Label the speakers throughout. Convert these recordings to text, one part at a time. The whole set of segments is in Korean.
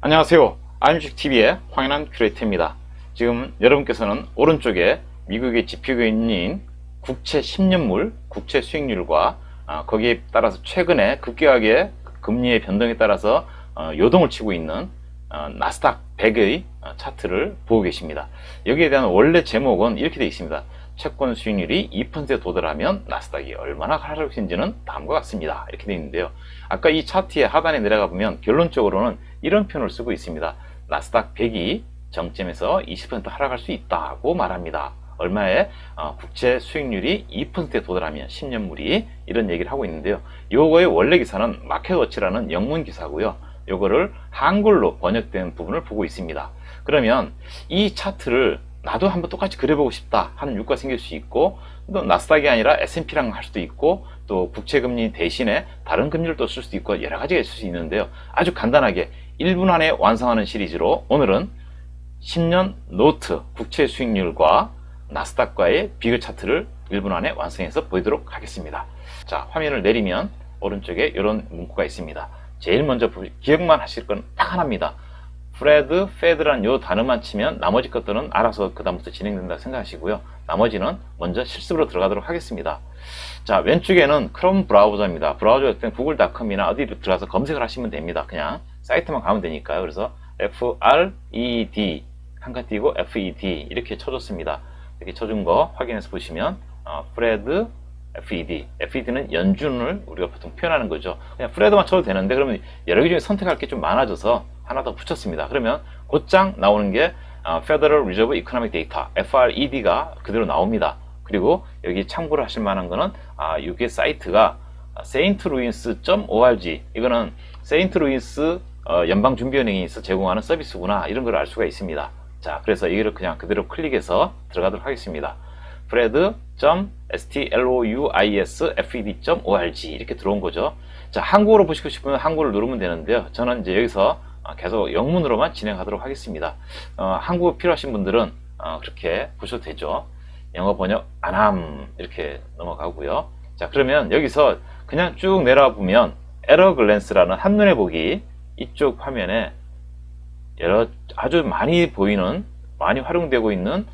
Speaker 1: 안녕하세요. 아임식TV의 황현한 큐레이터입니다. 지금 여러분께서는 오른쪽에 미국의 지표금리인 국채 10년물 국채 수익률과 거기에 따라서 최근에 급격하게 금리의 변동에 따라서 요동을 치고 있는 나스닥 100의 차트를 보고 계십니다. 여기에 대한 원래 제목은 이렇게 되어 있습니다. 채권 수익률이 2%에 도달하면 나스닥이 얼마나 하락할지는 다음과 같습니다. 이렇게 되어 있는데요. 아까 이 차트의 하단에 내려가 보면 결론적으로는 이런 표현을 쓰고 있습니다. 나스닥 100이 정점에서 20% 하락할 수 있다고 말합니다. 얼마에? 국채 수익률이 2%에 도달하면 10년물이 이런 얘기를 하고 있는데요. 요거의 원래 기사는 마켓워치라는 영문 기사고요. 요거를 한글로 번역된 부분을 보고 있습니다. 그러면 이 차트를 나도 한번 똑같이 그려보고 싶다 하는 욕구가 생길 수 있고, 또 나스닥이 아니라 S&P랑 할 수도 있고, 또 국채금리 대신에 다른 금리를 또 쓸 수도 있고 여러 가지가 있을 수 있는데요. 아주 간단하게 1분 안에 완성하는 시리즈로 오늘은 10년 노트 국채 수익률과 나스닥과의 비교 차트를 1분 안에 완성해서 보이도록 하겠습니다. 자, 화면을 내리면 오른쪽에 이런 문구가 있습니다. 제일 먼저 기억만 하실 건 딱 하나입니다. 프레드, 페드라는 요 단어만 치면 나머지 것들은 알아서 그 다음부터 진행된다 생각하시고요. 나머지는 먼저 실습으로 들어가도록 하겠습니다. 자, 왼쪽에는 크롬 브라우저입니다. 브라우저일 때는 구글닷컴이나 어디로 들어가서 검색을 하시면 됩니다. 그냥 사이트만 가면 되니까요. 그래서 FRED 한칸 띄고 FED 이렇게 쳐줬습니다. 이렇게 쳐준 거 확인해서 보시면 프레드, FED. FED는 연준을 우리가 보통 표현하는 거죠. 그냥 프레드만 쳐도 되는데 그러면 여러 개 중에 선택할 게 좀 많아져서 하나 더 붙였습니다. 그러면 곧장 나오는 게 Federal Reserve Economic Data, FRED가 그대로 나옵니다. 그리고 여기 참고를 하실 만한 거는 이게 사이트가 saintlouis.org, 이거는 세인트루이스 연방준비은행에서 제공하는 서비스구나, 이런 걸 알 수가 있습니다. 자, 그래서 이거를 그냥 그대로 클릭해서 들어가도록 하겠습니다. fred.stlouisfed.org 이렇게 들어온 거죠. 자, 한국어로 보시고 싶으면 한국어를 누르면 되는데요. 저는 이제 여기서 계속 영문으로만 진행하도록 하겠습니다. 한국어 필요하신 분들은 그렇게 보셔도 되죠. 영어 번역 안함 이렇게 넘어가고요. 자, 그러면 여기서 그냥 쭉 내려와 보면 에러 글랜스라는 한눈에 보기, 이쪽 화면에 아주 많이 보이는, 많이 활용되고 있는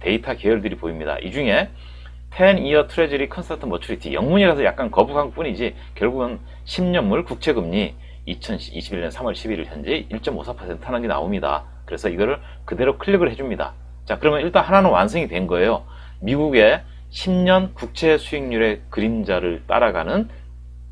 Speaker 1: 데이터 계열들이 보입니다. 이 중에 10-year treasury constant maturity, 영문이라서 약간 거북한 뿐이지 결국은 10년물 국채금리 2021년 3월 11일 현재 1.54% 하는 게 나옵니다. 그래서 이거를 그대로 클릭을 해줍니다. 자, 그러면 일단 하나는 완성이 된 거예요. 미국의 10년 국채 수익률의 그림자를 따라가는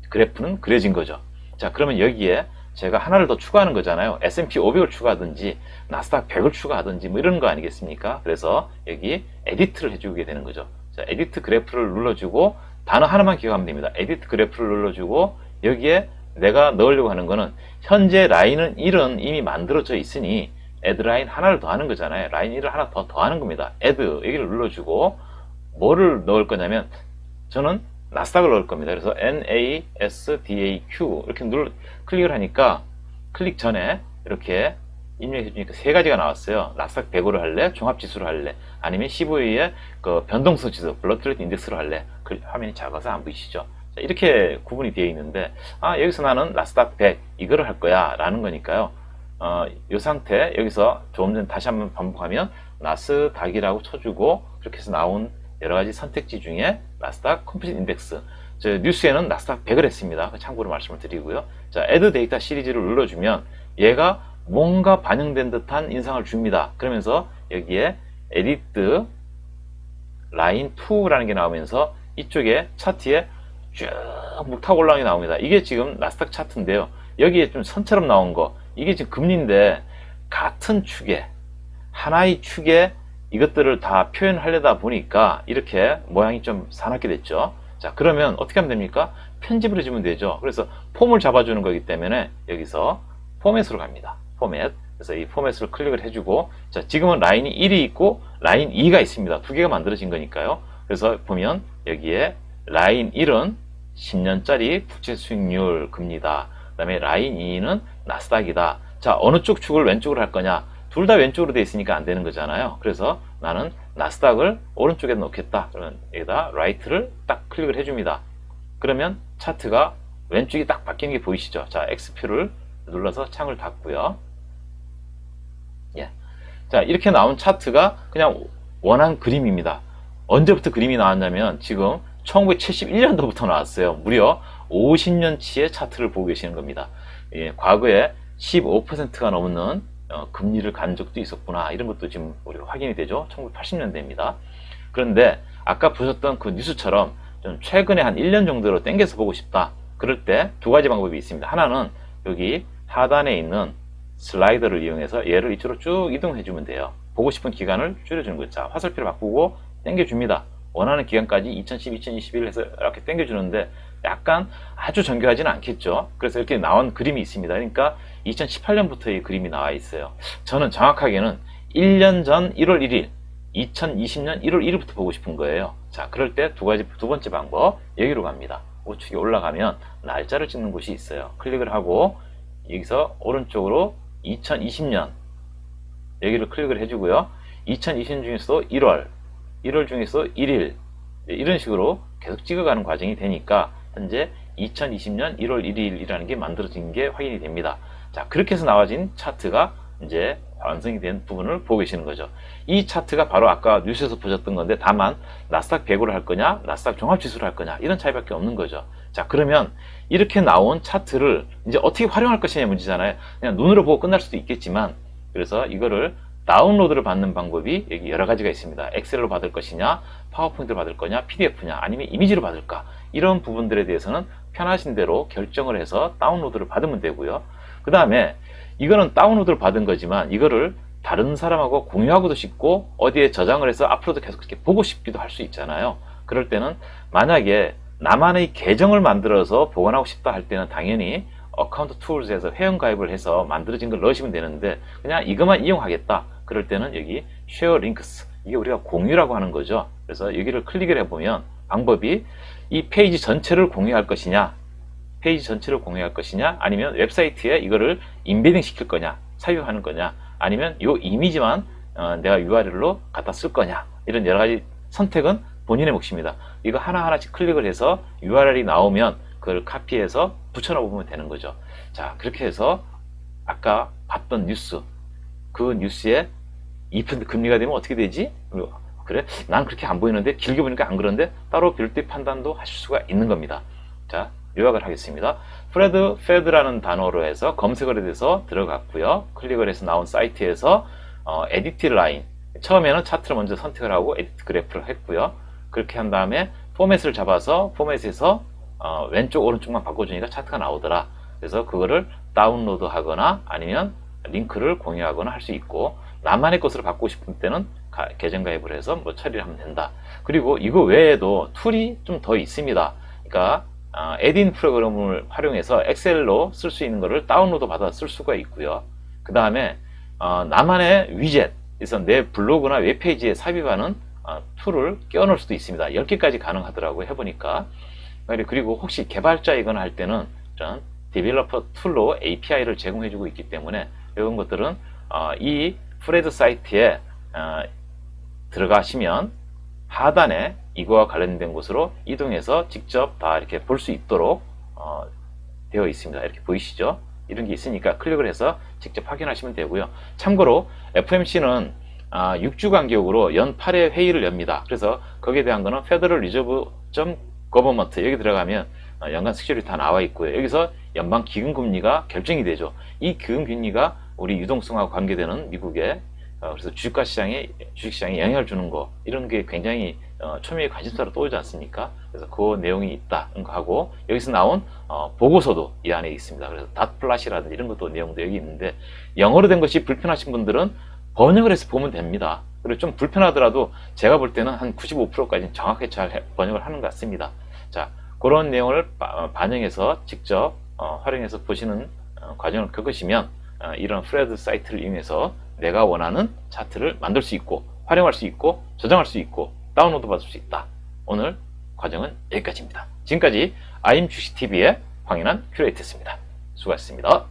Speaker 1: 그래프는 그려진 거죠. 자, 그러면 여기에 제가 하나를 더 추가하는 거잖아요. S&P 500을 추가하든지 나스닥 100을 추가하든지 뭐 이런 거 아니겠습니까? 그래서 여기 에디트를 해주게 되는 거죠. 자, 에디트 그래프를 눌러주고 단어 하나만 기억하면 됩니다. 에디트 그래프를 눌러주고 여기에 내가 넣으려고 하는 거는 현재 라인은 1은 이미 만들어져 있으니 add 라인 하나를 더 하는 거잖아요. 라인 1을 하나 더 하는 겁니다. add 여기를 눌러주고 뭐를 넣을 거냐면 저는 나스닥을 넣을 겁니다. 그래서 NASDAQ 이렇게 클릭을 하니까 클릭 전에 이렇게 입력해 주니까 세 가지가 나왔어요. 나스닥 100으로 할래? 종합지수로 할래? 아니면 15위의 그 변동성 지수, 블러틀렛 인덱스로 할래? 그 화면이 작아서 안 보이시죠? 자, 이렇게 구분이 되어 있는데 여기서 나는 나스닥 100 이거를 할 거야 라는 거니까요. 이 상태 여기서 조금 전에 다시 한번 반복하면 나스닥이라고 쳐주고 그렇게 해서 나온 여러가지 선택지 중에 나스닥 컴플릿 인덱스, 저 뉴스에는 나스닥 100을 했습니다. 참고로 말씀을 드리고요. 자, add 데이터 시리즈를 눌러주면 얘가 뭔가 반영된 듯한 인상을 줍니다. 그러면서 여기에 edit line 2라는 게 나오면서 이쪽에 차트에 쭉 타고 올라오는 게 나옵니다. 이게 지금 나스닥 차트인데요. 여기에 좀 선처럼 나온 거, 이게 지금 금리인데 같은 축에, 하나의 축에 이것들을 다 표현하려다 보니까 이렇게 모양이 좀 사납게 됐죠. 자, 그러면 어떻게 하면 됩니까? 편집을 해주면 되죠. 그래서 폼을 잡아주는 거기 때문에 여기서 포맷으로 갑니다. 포맷. 그래서 이 포맷을 클릭을 해주고, 자, 지금은 라인이 1이 있고 라인 2가 있습니다. 두 개가 만들어진 거니까요. 그래서 보면 여기에 라인 1은 10년짜리 국채 수익률 금리다. 그 다음에 라인 2는 나스닥이다. 자, 어느 쪽 축을 왼쪽으로 할 거냐? 둘 다 왼쪽으로 되어 있으니까 안 되는 거잖아요. 그래서 나는 나스닥을 오른쪽에 놓겠다. 그러면 여기다 라이트를 딱 클릭을 해줍니다. 그러면 차트가 왼쪽이 딱 바뀌는 게 보이시죠? 자, X표를 눌러서 창을 닫고요. 자, 이렇게 나온 차트가 그냥 원한 그림입니다. 언제부터 그림이 나왔냐면 지금 1971년도부터 나왔어요. 무려 50년치의 차트를 보고 계시는 겁니다. 예, 과거에 15%가 넘는 금리를 간 적도 있었구나, 이런 것도 지금 우리가 확인이 되죠. 1980년대입니다. 그런데 아까 보셨던 그 뉴스처럼 좀 최근에 한 1년 정도로 당겨서 보고 싶다, 그럴 때 두 가지 방법이 있습니다. 하나는 여기 하단에 있는 슬라이더를 이용해서 얘를 이쪽으로 쭉 이동해 주면 돼요. 보고 싶은 기간을 줄여주는 거죠. 자, 화살표를 바꾸고 당겨줍니다. 원하는 기간까지 2010, 2021 해서 이렇게 당겨주는데 약간 아주 정교하지는 않겠죠. 그래서 이렇게 나온 그림이 있습니다. 그러니까 2018년부터 이 그림이 나와 있어요. 저는 정확하게는 1년 전 1월 1일 2020년 1월 1일부터 보고 싶은 거예요. 자, 그럴 때 두 번째 방법, 여기로 갑니다. 우측에 올라가면 날짜를 찍는 곳이 있어요. 클릭을 하고 여기서 오른쪽으로 2020년 여기를 클릭을 해주고요. 2020년 중에서도 1월 중에서 1일, 이런 식으로 계속 찍어가는 과정이 되니까 현재 2020년 1월 1일이라는 게 만들어진 게 확인이 됩니다. 자, 그렇게 해서 나와진 차트가 이제 완성이 된 부분을 보고 계시는 거죠. 이 차트가 바로 아까 뉴스에서 보셨던 건데, 다만 나스닥 100으로 할 거냐, 나스닥 종합지수로 할 거냐, 이런 차이밖에 없는 거죠. 자, 그러면 이렇게 나온 차트를 이제 어떻게 활용할 것이냐 문제잖아요. 그냥 눈으로 보고 끝날 수도 있겠지만, 그래서 이거를 다운로드를 받는 방법이 여기 여러 가지가 있습니다. 엑셀로 받을 것이냐, 파워포인트로 받을 거냐, PDF냐, 아니면 이미지로 받을까, 이런 부분들에 대해서는 편하신 대로 결정을 해서 다운로드를 받으면 되고요. 그 다음에 이거는 다운로드를 받은 거지만 이거를 다른 사람하고 공유하고도 싶고 어디에 저장을 해서 앞으로도 계속 이렇게 보고 싶기도 할 수 있잖아요. 그럴 때는 만약에 나만의 계정을 만들어서 보관하고 싶다 할 때는 당연히 어카운트 툴즈에서 회원가입을 해서 만들어진 걸 넣으시면 되는데, 그냥 이것만 이용하겠다 그럴 때는 여기 쉐어 링크스, 이게 우리가 공유라고 하는 거죠. 그래서 여기를 클릭을 해보면 방법이 이 페이지 전체를 공유할 것이냐, 아니면 웹사이트에 이거를 인베딩 시킬 거냐, 삽입하는 거냐, 아니면 이 이미지만 내가 URL로 갖다 쓸 거냐, 이런 여러 가지 선택은 본인의 몫입니다. 이거 하나하나씩 클릭을 해서 URL이 나오면 그걸 카피해서 붙여넣으면 되는 거죠. 자, 그렇게 해서 아까 봤던 뉴스, 그 뉴스에 2% 금리가 되면 어떻게 되지? 그래? 난 그렇게 안 보이는데, 길게 보니까 안 그런데, 따로 별도의 판단도 하실 수가 있는 겁니다. 자, 요약을 하겠습니다. 페드라는 단어로 해서 검색을 해서 들어갔고요. 클릭을 해서 나온 사이트에서 에디트 라인, 처음에는 차트를 먼저 선택을 하고 에디트 그래프를 했고요. 그렇게 한 다음에 포맷을 잡아서 포맷에서 왼쪽 오른쪽만 바꿔주니까 차트가 나오더라. 그래서 그거를 다운로드 하거나 아니면 링크를 공유하거나 할 수 있고, 나만의 것으로 바꾸고 싶은 때는 계정 가입을 해서 뭐 처리를 하면 된다. 그리고 이거 외에도 툴이 좀 더 있습니다. 그러니까 에딘 프로그램을 활용해서 엑셀로 쓸 수 있는 거를 다운로드 받아 쓸 수가 있고요. 그 다음에 나만의 위젯, 그래서 내 블로그나 웹페이지에 삽입하는 툴을 끼워넣을 수도 있습니다. 10개까지 가능하더라고요, 해보니까. 그리고 혹시 개발자이거나 할 때는 이런 디벨로퍼 툴로 API를 제공해주고 있기 때문에 이런 것들은 이 프레드 사이트에 들어가시면 하단에 이거와 관련된 곳으로 이동해서 직접 다 이렇게 볼 수 있도록 되어 있습니다. 이렇게 보이시죠? 이런 게 있으니까 클릭을 해서 직접 확인하시면 되고요. 참고로 FOMC는 6주 간격으로 연 8회 회의를 엽니다. 그래서 거기에 대한 거는 Federal Reserve Government 여기 들어가면 연간 스케줄이 다 나와 있고요. 여기서 연방 기금금리가 결정이 되죠. 이 기금금리가 우리 유동성하고 관계되는 미국의 그래서 주식시장에 영향을 주는 거, 이런 게 굉장히 초미의 관심사로 떠오르지 않습니까? 그래서 그 내용이 있다는 거 하고, 여기서 나온 보고서도 이 안에 있습니다. 그래서 닷플랫이라든지 이런 것도 내용도 여기 있는데, 영어로 된 것이 불편하신 분들은 번역을 해서 보면 됩니다. 그리고 좀 불편하더라도 제가 볼 때는 한 95%까지는 정확하게 잘 번역을 하는 것 같습니다. 자, 그런 내용을 반영해서 직접 활용해서 보시는 과정을 겪으시면 이런 프레드 사이트를 이용해서 내가 원하는 차트를 만들 수 있고, 활용할 수 있고, 저장할 수 있고, 다운로드 받을 수 있다. 오늘 과정은 여기까지입니다. 지금까지 아임 주식TV의 황인한 큐레이터였습니다. 수고하셨습니다.